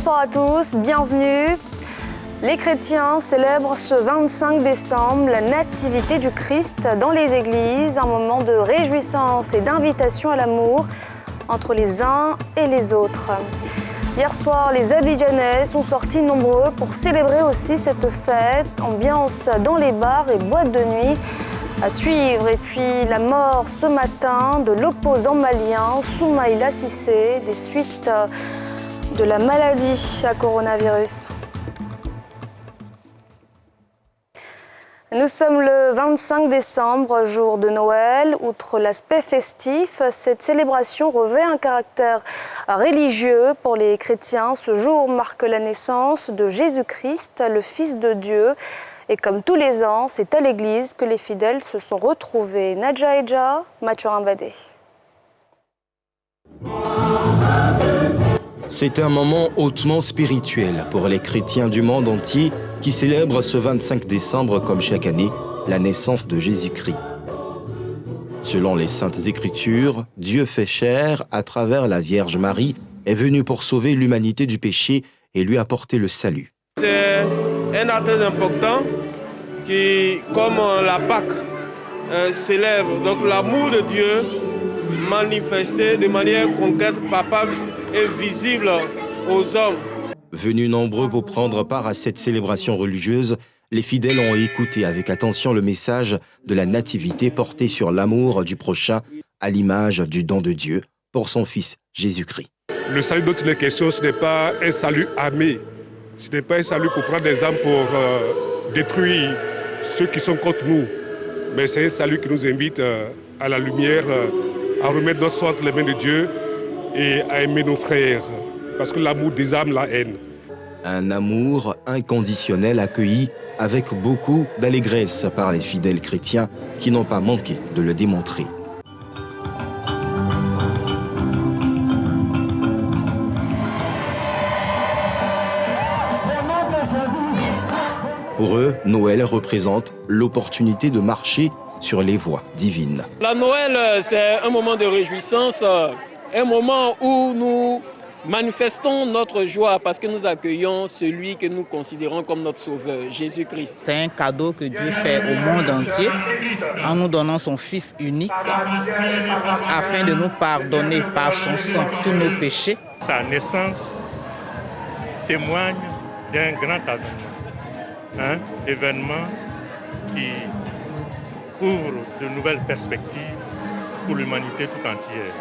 Bonsoir à tous, bienvenue. Les chrétiens célèbrent ce 25 décembre la nativité du Christ dans les églises, un moment de réjouissance et d'invitation à l'amour entre les uns et les autres. Hier soir, les Abidjanais sont sortis nombreux pour célébrer aussi cette fête, ambiance dans les bars et boîtes de nuit à suivre. Et puis la mort ce matin de l'opposant malien Soumaïla Cissé des suites de la maladie à coronavirus. Nous sommes le 25 décembre, jour de Noël. Outre l'aspect festif, cette célébration revêt un caractère religieux pour les chrétiens. Ce jour marque la naissance de Jésus-Christ, le Fils de Dieu. Et comme tous les ans, c'est à l'église que les fidèles se sont retrouvés. Nadja Eja, Mathurin Badé. C'est un moment hautement spirituel pour les chrétiens du monde entier qui célèbrent ce 25 décembre comme chaque année la naissance de Jésus-Christ. Selon les Saintes Écritures, Dieu fait chair à travers la Vierge Marie est venu pour sauver l'humanité du péché et lui apporter le salut. C'est un acte très important qui, comme la Pâque, célèbre donc l'amour de Dieu manifesté de manière concrète, palpable et visible aux hommes. Venus nombreux pour prendre part à cette célébration religieuse, les fidèles ont écouté avec attention le message de la nativité porté sur l'amour du prochain à l'image du don de Dieu pour son Fils Jésus-Christ. Le salut dont il est question, ce n'est pas un salut armé, ce n'est pas un salut pour prendre des armes pour détruire ceux qui sont contre nous, mais c'est un salut qui nous invite à la lumière, à remettre notre soi entre les mains de Dieu et à aimer nos frères, parce que l'amour désarme la haine. Un amour inconditionnel accueilli avec beaucoup d'allégresse par les fidèles chrétiens qui n'ont pas manqué de le démontrer. Pour eux, Noël représente l'opportunité de marcher sur les voies divines. La Noël, c'est un moment de réjouissance, un moment où nous manifestons notre joie parce que nous accueillons celui que nous considérons comme notre sauveur, Jésus-Christ. C'est un cadeau que Dieu fait au monde entier en nous donnant son Fils unique afin de nous pardonner par son sang tous nos péchés. Sa naissance témoigne d'un grand événement, un événement qui ouvre de nouvelles perspectives pour l'humanité tout entière.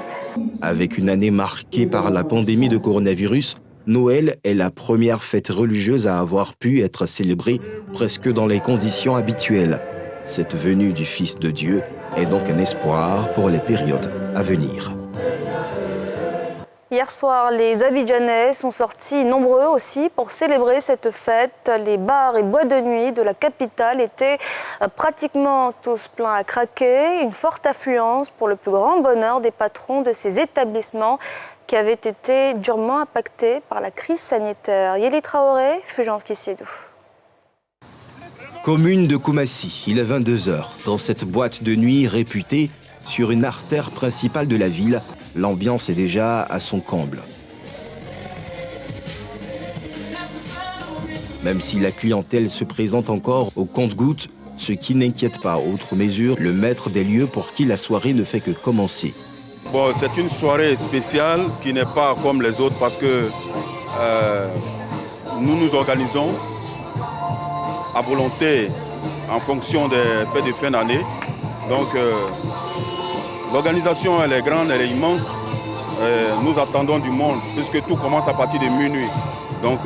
Avec une année marquée par la pandémie de coronavirus, Noël est la première fête religieuse à avoir pu être célébrée presque dans les conditions habituelles. Cette venue du Fils de Dieu est donc un espoir pour les périodes à venir. Hier soir, les Abidjanais sont sortis nombreux aussi pour célébrer cette fête. Les bars et boîtes de nuit de la capitale étaient pratiquement tous pleins à craquer. Une forte affluence pour le plus grand bonheur des patrons de ces établissements qui avaient été durement impactés par la crise sanitaire. Yéli Traoré, Fulgence Kissiedou. Commune de Koumassi, il est 22h. Dans cette boîte de nuit réputée sur une artère principale de la ville, l'ambiance est déjà à son comble. Même si la clientèle se présente encore au compte-gouttes, ce qui n'inquiète pas. Autre mesure, le maître des lieux pour qui la soirée ne fait que commencer. Bon, c'est une soirée spéciale qui n'est pas comme les autres parce que nous nous organisons à volonté en fonction des fêtes de fin d'année. Donc, l'organisation, elle est grande, elle est immense. Nous attendons du monde, puisque tout commence à partir de minuit. Donc,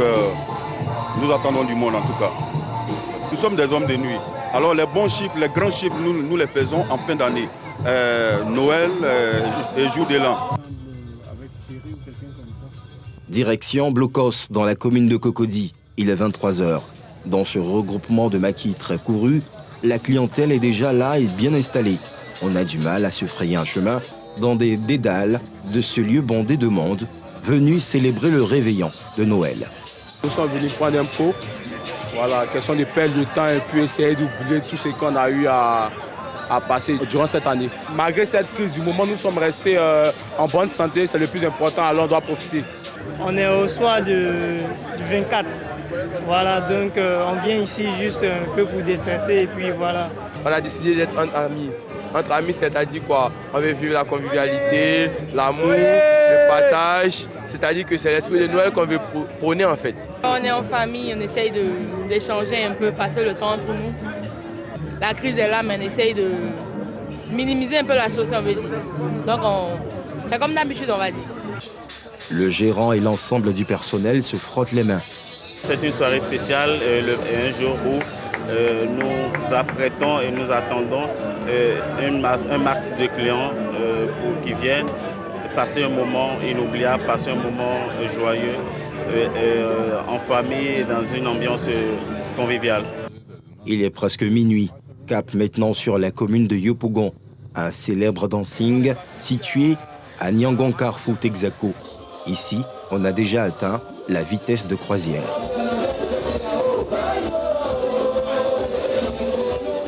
nous attendons du monde en tout cas. Nous sommes des hommes de nuit. Alors, les bons chiffres, les grands chiffres, nous les faisons en fin d'année. Noël et jour de l'an. Direction Blocos, dans la commune de Cocody. Il est 23h. Dans ce regroupement de maquis très couru, la clientèle est déjà là et bien installée. On a du mal à se frayer un chemin dans des dédales de ce lieu bondé de monde, venu célébrer le réveillon de Noël. Nous sommes venus prendre un pot, voilà, question de perdre de temps et puis essayer d'oublier tout ce qu'on a eu à à passer durant cette année. Malgré cette crise, du moment où nous sommes restés en bonne santé, c'est le plus important, alors on doit profiter. On est au soir du 24. Voilà, donc on vient ici juste un peu pour déstresser et puis voilà. On a décidé d'être entre amis. Entre amis, c'est-à-dire quoi? On veut vivre la convivialité, l'amour, le partage. C'est-à-dire que c'est l'esprit de Noël qu'on veut prôner en fait. On est en famille, on essaye d'échanger un peu, passer le temps entre nous. La crise est là, mais on essaye de minimiser un peu la chose, on veut dire. Donc c'est comme d'habitude, on va dire. Le gérant et l'ensemble du personnel se frottent les mains. C'est une soirée spéciale, un jour où nous apprêtons et nous attendons un max de clients qui viennent passer un moment inoubliable, passer un moment joyeux en famille, dans une ambiance conviviale. Il est presque minuit. Cap maintenant sur la commune de Yopougon, un célèbre dancing situé à Nyangon-Carrefour Texaco. Ici, on a déjà atteint la vitesse de croisière.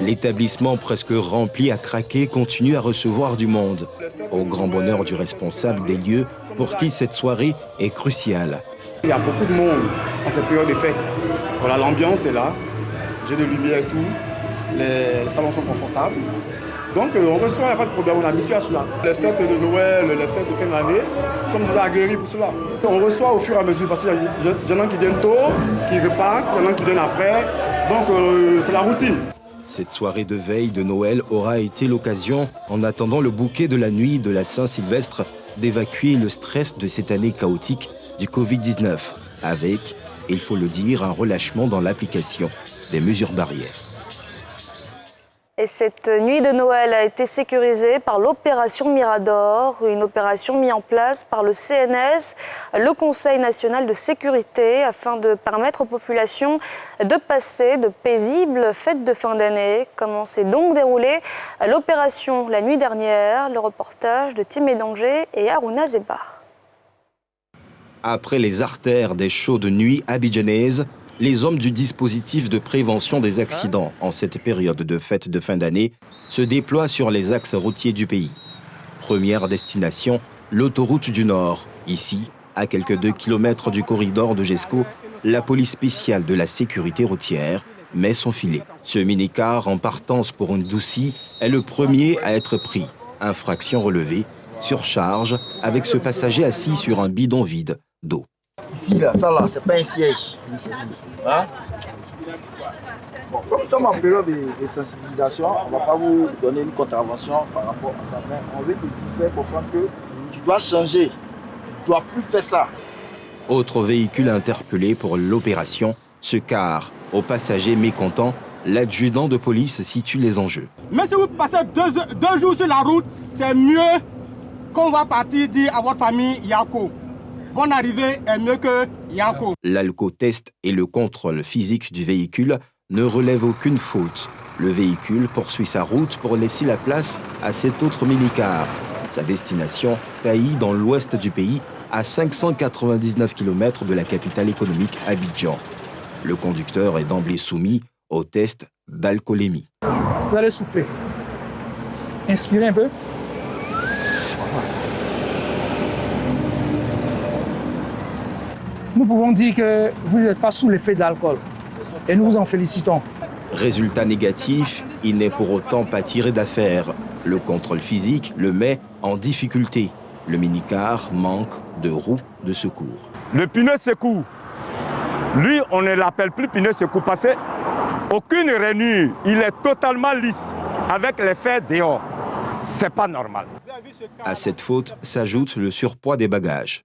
L'établissement presque rempli à craquer continue à recevoir du monde, au grand bonheur du responsable des lieux pour qui cette soirée est cruciale. Il y a beaucoup de monde en cette période de fête. Voilà, l'ambiance est là, j'ai de lumière et tout, les salons sont confortables. Donc on reçoit, il n'y a pas de problème, on est habitué à cela. Les fêtes de Noël, les fêtes de fin d'année, nous sommes déjà aguerris pour cela. On reçoit au fur et à mesure parce qu'il y en a qui viennent tôt, qui repartent, il y en a qui viennent après. Donc c'est la routine. Cette soirée de veille de Noël aura été l'occasion, en attendant le bouquet de la nuit de la Saint-Sylvestre, d'évacuer le stress de cette année chaotique du Covid-19, avec, il faut le dire, un relâchement dans l'application des mesures barrières. Et cette nuit de Noël a été sécurisée par l'opération Mirador, une opération mise en place par le CNS, le Conseil national de sécurité, afin de permettre aux populations de passer de paisibles fêtes de fin d'année. Comment s'est donc déroulée l'opération la nuit dernière? Le reportage de Timé Danger et Aruna Zeba. Après les artères des shows de nuit abidjanaises, les hommes du dispositif de prévention des accidents en cette période de fête de fin d'année se déploient sur les axes routiers du pays. Première destination, l'autoroute du Nord. Ici, à quelques 2 km du corridor de Gesco, la police spéciale de la sécurité routière met son filet. Ce minicar en partance pour une doucie est le premier à être pris. Infraction relevée, surcharge avec ce passager assis sur un bidon vide d'eau. Ici, là, ça là, c'est pas un siège. Hein? Bon, comme nous sommes en période de sensibilisation, on ne va pas vous donner une contravention par rapport à ça, mais on veut te faire comprendre que tu dois changer, tu ne dois plus faire ça. Autre véhicule interpellé pour l'opération, ce car, aux passagers mécontents, l'adjudant de police situe les enjeux. Mais si vous passez deux jours sur la route, c'est mieux qu'on va partir dire à votre famille Yako. Bonne arrivée est mieux que Yako. L'alcotest et le contrôle physique du véhicule ne relèvent aucune faute. Le véhicule poursuit sa route pour laisser la place à cet autre minicar. Sa destination, Taï, dans l'ouest du pays, à 599 km de la capitale économique Abidjan. Le conducteur est d'emblée soumis au test d'alcoolémie. Vous allez souffler. Inspirez un peu. Nous pouvons dire que vous n'êtes pas sous l'effet de l'alcool. Et nous vous en félicitons. Résultat négatif, il n'est pour autant pas tiré d'affaire. Le contrôle physique le met en difficulté. Le minicar manque de roues de secours. Le pneu secours. Lui, on ne l'appelle plus pneu secours parce qu'aucune rainure. Il est totalement lisse avec les fers dehors. C'est pas normal. À cette faute s'ajoute le surpoids des bagages.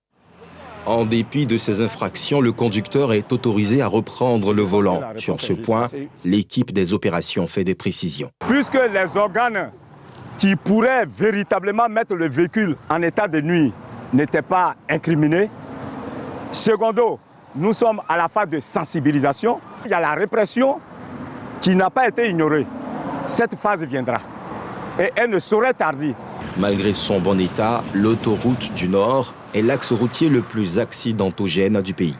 En dépit de ces infractions, le conducteur est autorisé à reprendre le volant. Sur ce point, l'équipe des opérations fait des précisions. Puisque les organes qui pourraient véritablement mettre le véhicule en état de nuit n'étaient pas incriminés, secondo, nous sommes à la phase de sensibilisation. Il y a la répression qui n'a pas été ignorée. Cette phase viendra et elle ne saurait tarder. Malgré son bon état, l'autoroute du Nord est l'axe routier le plus accidentogène du pays.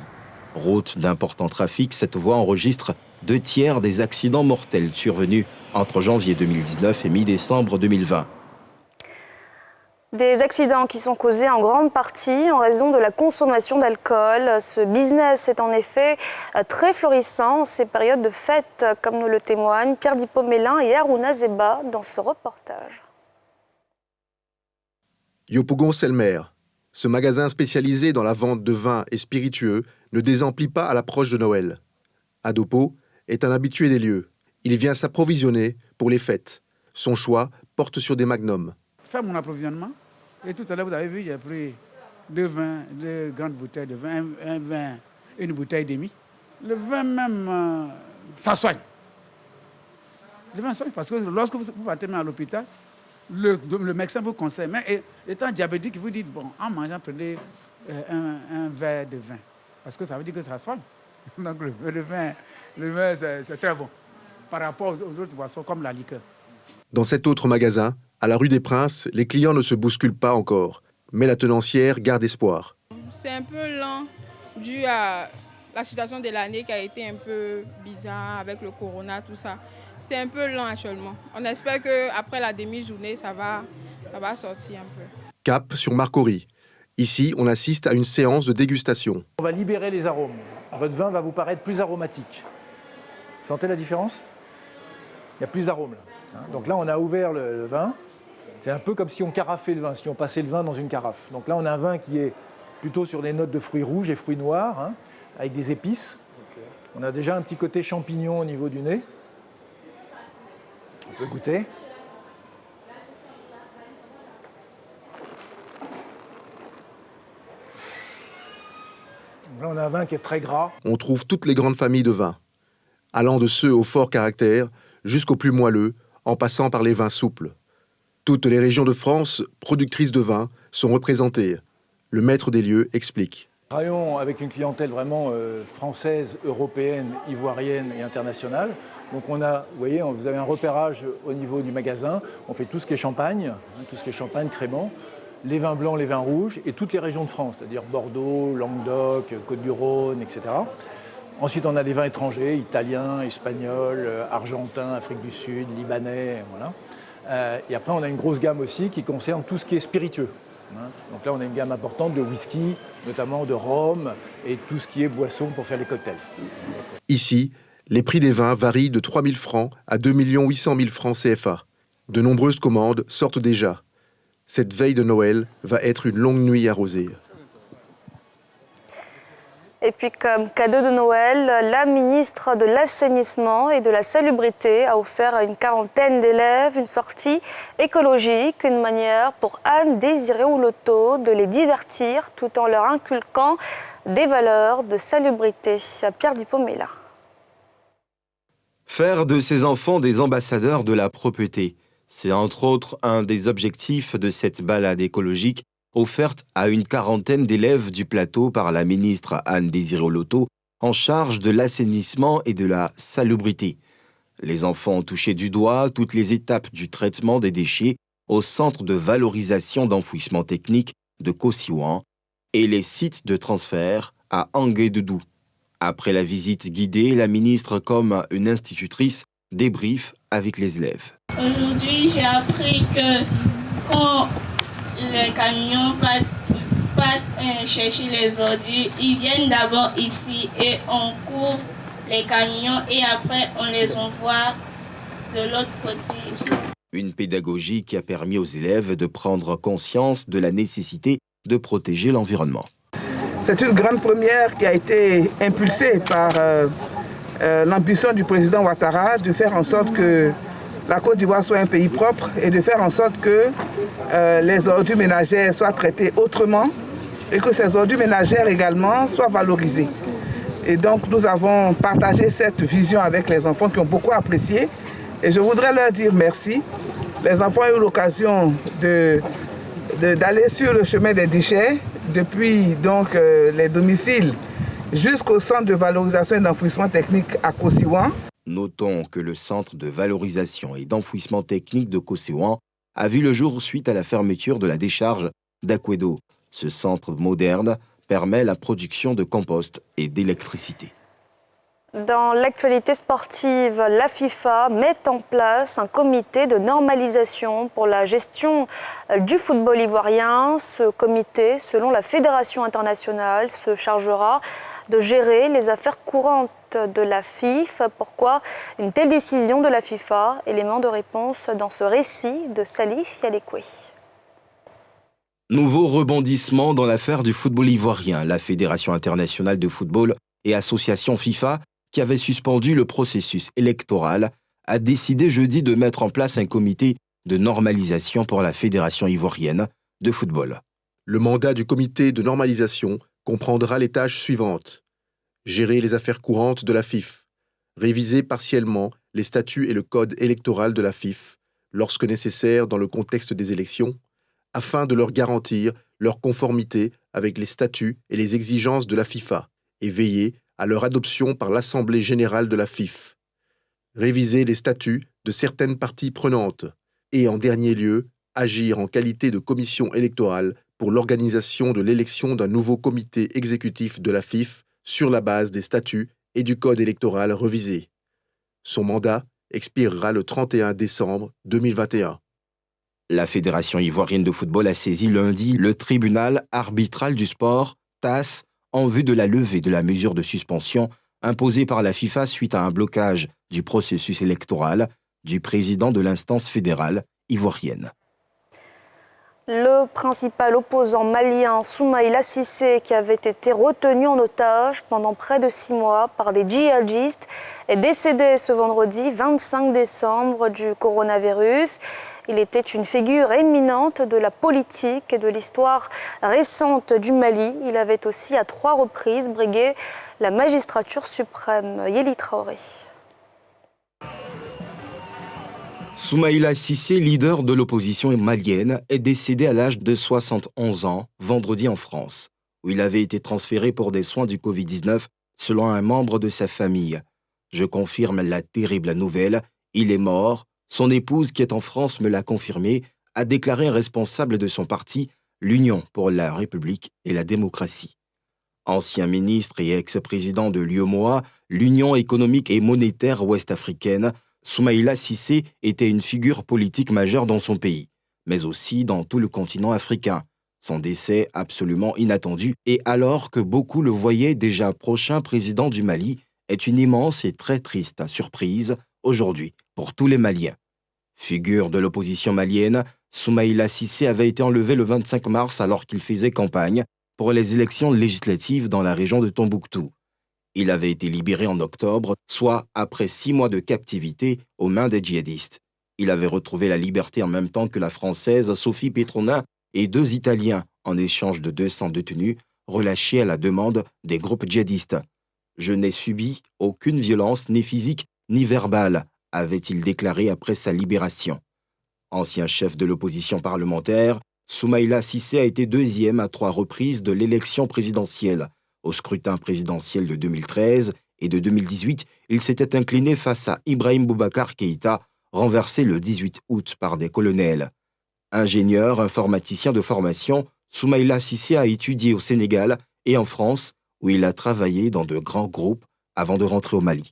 Route d'important trafic, cette voie enregistre 2/3 des accidents mortels survenus entre janvier 2019 et mi-décembre 2020. Des accidents qui sont causés en grande partie en raison de la consommation d'alcool. Ce business est en effet très florissant en ces périodes de fêtes, comme nous le témoignent Pierre Dipomélin et Harouna Zeba dans ce reportage. Yopougon-Selmer. Ce magasin spécialisé dans la vente de vins et spiritueux ne désemplit pas à l'approche de Noël. Adopo est un habitué des lieux. Il vient s'approvisionner pour les fêtes. Son choix porte sur des magnums. C'est mon approvisionnement. Et tout à l'heure, vous avez vu, j'ai pris deux grandes bouteilles de vin, un vin, une bouteille et demie. Le vin même, ça soigne. Le vin soigne parce que lorsque vous partez même à l'hôpital, le médecin vous conseille. Mais étant diabétique, il vous dit, bon, en mangeant, prenez un verre de vin. Parce que ça veut dire que ça soigne. Donc le vin c'est très bon par rapport aux autres boissons comme la liqueur. Dans cet autre magasin, à la rue des Princes, les clients ne se bousculent pas encore. Mais la tenancière garde espoir. C'est un peu lent dû à la situation de l'année qui a été un peu bizarre avec le corona, tout ça. C'est un peu lent actuellement. On espère qu'après la demi-journée, ça va sortir un peu. Cap sur Marcory. Ici, on assiste à une séance de dégustation. On va libérer les arômes. Votre vin va vous paraître plus aromatique. Sentez la différence? Il y a plus d'arômes là. Donc là, on a ouvert le vin. C'est un peu comme si on carafait le vin, si on passait le vin dans une carafe. Donc là, on a un vin qui est plutôt sur des notes de fruits rouges et fruits noirs, avec des épices. Okay. On a déjà un petit côté champignon au niveau du nez. On peut goûter. Donc là, on a un vin qui est très gras. On trouve toutes les grandes familles de vins, allant de ceux au fort caractère jusqu'aux plus moelleux, en passant par les vins souples. Toutes les régions de France, productrices de vin, sont représentées. Le maître des lieux explique. Nous travaillons avec une clientèle vraiment française, européenne, ivoirienne et internationale. Donc on a, vous voyez, vous avez un repérage au niveau du magasin. On fait tout ce qui est champagne, tout ce qui est champagne, crémant, les vins blancs, les vins rouges et toutes les régions de France, c'est-à-dire Bordeaux, Languedoc, Côte-du-Rhône, etc. Ensuite, on a des vins étrangers, italiens, espagnols, argentins, Afrique du Sud, libanais, voilà. Et après, on a une grosse gamme aussi qui concerne tout ce qui est spiritueux. Donc là, on a une gamme importante de whisky, notamment de rhum et tout ce qui est boisson pour faire les cocktails. Ici, les prix des vins varient de 3 000 francs à 2 800 000 francs CFA. De nombreuses commandes sortent déjà. Cette veille de Noël va être une longue nuit arrosée. Et puis comme cadeau de Noël, la ministre de l'Assainissement et de la Salubrité a offert à une quarantaine d'élèves une sortie écologique, une manière pour Anne Désiré Ouloto de les divertir tout en leur inculquant des valeurs de salubrité. Pierre Dipomélin. Faire de ses enfants des ambassadeurs de la propreté, c'est entre autres un des objectifs de cette balade écologique offerte à une quarantaine d'élèves du plateau par la ministre Anne Désiré Ouloto en charge de l'assainissement et de la salubrité. Les enfants ont touché du doigt toutes les étapes du traitement des déchets au centre de valorisation d'enfouissement technique de Kosiwan et les sites de transfert à Angué-Doudou. Après la visite guidée, la ministre, comme une institutrice, débriefe avec les élèves. Aujourd'hui, j'ai appris que quand les camions partent chercher les ordures, ils viennent d'abord ici et on couvre les camions et après on les envoie de l'autre côté. Une pédagogie qui a permis aux élèves de prendre conscience de la nécessité de protéger l'environnement. C'est une grande première qui a été impulsée par l'ambition du président Ouattara de faire en sorte que la Côte d'Ivoire soit un pays propre et de faire en sorte que les ordures ménagères soient traitées autrement et que ces ordures ménagères également soient valorisées. Et donc nous avons partagé cette vision avec les enfants qui ont beaucoup apprécié et je voudrais leur dire merci. Les enfants ont eu l'occasion d'aller sur le chemin des déchets depuis donc, les domiciles jusqu'au centre de valorisation et d'enfouissement technique à Kosiwan. Notons que le centre de valorisation et d'enfouissement technique de Kosiwan a vu le jour suite à la fermeture de la décharge d'Akwedo. Ce centre moderne permet la production de compost et d'électricité. Dans l'actualité sportive, la FIFA met en place un comité de normalisation pour la gestion du football ivoirien. Ce comité, selon la Fédération internationale, se chargera de gérer les affaires courantes de la FIF. Pourquoi une telle décision de la FIFA? Élément de réponse dans ce récit de Salif Yalekwe. Nouveau rebondissement dans l'affaire du football ivoirien. La Fédération internationale de football et Association FIFA, qui avait suspendu le processus électoral, a décidé jeudi de mettre en place un comité de normalisation pour la Fédération ivoirienne de football. Le mandat du comité de normalisation comprendra les tâches suivantes. Gérer les affaires courantes de la FIF, réviser partiellement les statuts et le code électoral de la FIF, lorsque nécessaire dans le contexte des élections, afin de leur garantir leur conformité avec les statuts et les exigences de la FIFA, et veiller à leur adoption par l'Assemblée générale de la FIF. Réviser les statuts de certaines parties prenantes et, en dernier lieu, agir en qualité de commission électorale pour l'organisation de l'élection d'un nouveau comité exécutif de la FIF sur la base des statuts et du code électoral revisé. Son mandat expirera le 31 décembre 2021. La Fédération ivoirienne de football a saisi lundi le tribunal arbitral du sport, TAS, en vue de la levée de la mesure de suspension imposée par la FIFA suite à un blocage du processus électoral du président de l'instance fédérale ivoirienne. Le principal opposant malien, Soumaïla Cissé, qui avait été retenu en otage pendant près de 6 mois par des djihadistes, est décédé ce vendredi 25 décembre du coronavirus. Il était une figure éminente de la politique et de l'histoire récente du Mali. Il avait aussi à 3 reprises brigué la magistrature suprême. Yeli Traoré. Soumaïla Cissé, leader de l'opposition malienne, est décédé à l'âge de 71 ans, vendredi en France, où il avait été transféré pour des soins du Covid-19, selon un membre de sa famille. Je confirme la terrible nouvelle, il est mort. Son épouse, qui est en France, me l'a confirmé, a déclaré un responsable de son parti, l'Union pour la République et la démocratie. Ancien ministre et ex-président de l'UEMOA, l'Union économique et monétaire ouest-africaine, Soumaïla Cissé était une figure politique majeure dans son pays, mais aussi dans tout le continent africain. Son décès absolument inattendu, et alors que beaucoup le voyaient déjà prochain président du Mali, est une immense et très triste surprise aujourd'hui pour tous les Maliens. Figure de l'opposition malienne, Soumaïla Cissé avait été enlevé le 25 mars alors qu'il faisait campagne pour les élections législatives dans la région de Tombouctou. Il avait été libéré en octobre, soit après 6 mois de captivité aux mains des djihadistes. Il avait retrouvé la liberté en même temps que la Française Sophie Petronin et 2 Italiens en échange de 200 détenus relâchés à la demande des groupes djihadistes. « Je n'ai subi aucune violence ni physique ni verbale », avait-il déclaré après sa libération. Ancien chef de l'opposition parlementaire, Soumaïla Cissé a été 2e à 3 reprises de l'élection présidentielle. Au scrutin présidentiel de 2013 et de 2018, il s'était incliné face à Ibrahim Boubacar Keïta, renversé le 18 août par des colonels. Ingénieur informaticien de formation, Soumaïla Cissé a étudié au Sénégal et en France, où il a travaillé dans de grands groupes avant de rentrer au Mali.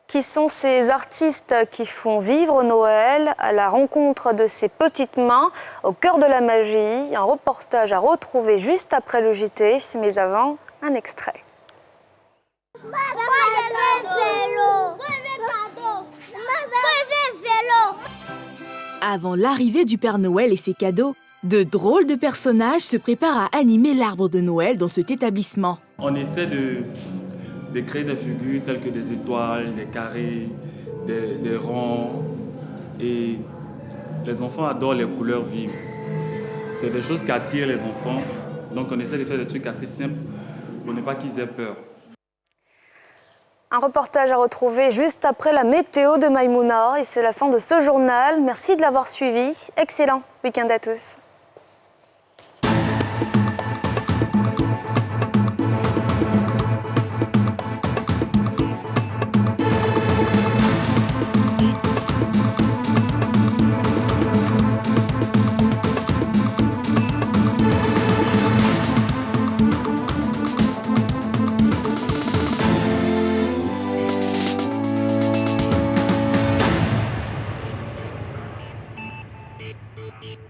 Qui sont ces artistes qui font vivre Noël à la rencontre de ces petites mains au cœur de la magie? Un reportage à retrouver juste après le JT, mais avant, un extrait. Avant l'arrivée du Père Noël et ses cadeaux, de drôles de personnages se préparent à animer l'arbre de Noël dans cet établissement. On essaie de créer des figures telles que des étoiles, des carrés, des ronds. Et les enfants adorent les couleurs vives. C'est des choses qui attirent les enfants. Donc on essaie de faire des trucs assez simples pour ne pas qu'ils aient peur. Un reportage à retrouver juste après la météo de Maïmouna. Et c'est la fin de ce journal. Merci de l'avoir suivi. Excellent week-end à tous.